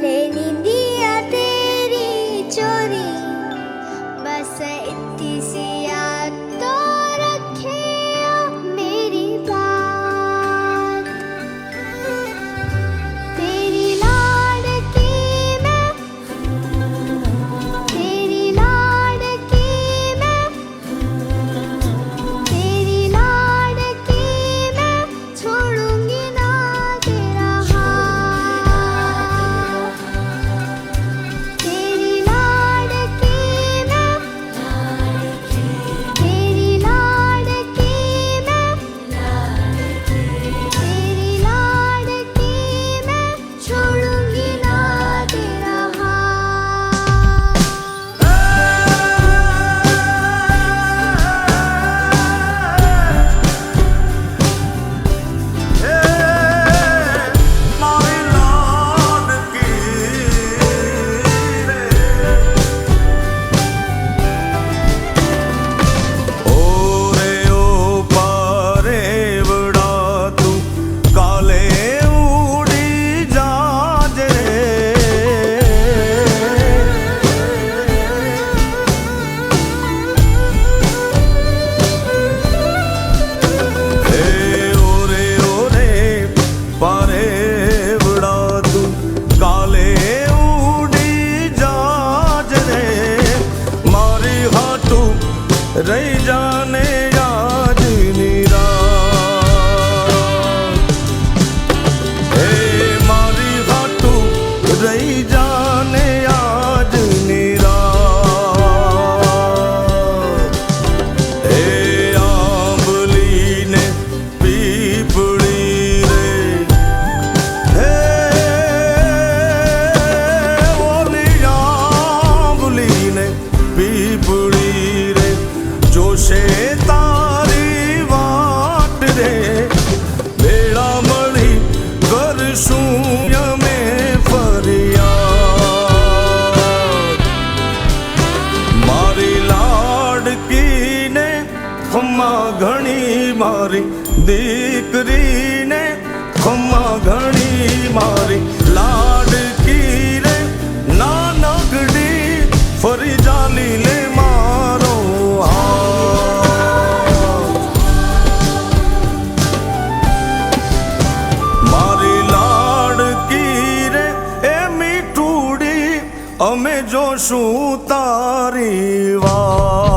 ले नींदिया तेरी चोरी, बस इतनी सी याद तो रखे मेरी बात। तेरी लाडकी मैं, तेरी लाडकी मैं, तेरी लाडकी मैं, छोड़ूंगी ना तेरा हाथ। तेरी लाडकी मैं, तेरी लाडकी मैं, तेरी लाडकी मैं, छोड़ूंगी ना तेरा हाथ। रही जाने आज निराश, हे मारी हाटू रही जाने आज निराश। हे आंबली ने पीपड़ी रे, हे ओली आंबली ने पीपड़ी जोशे तारी वाट रे, भेड़ा मળી કરશું અમે ફરિયાદ। મારી લાડકીને ખમ્મા ઘણી, મારી દીકરીને ખમ્મા ઘણી, મારી લાડકીને નાનકડી ફરી જાલી લે મારો હાથ। મારી લાડકી રે એ મીઠુડી, અમે જોશું તારી વાત।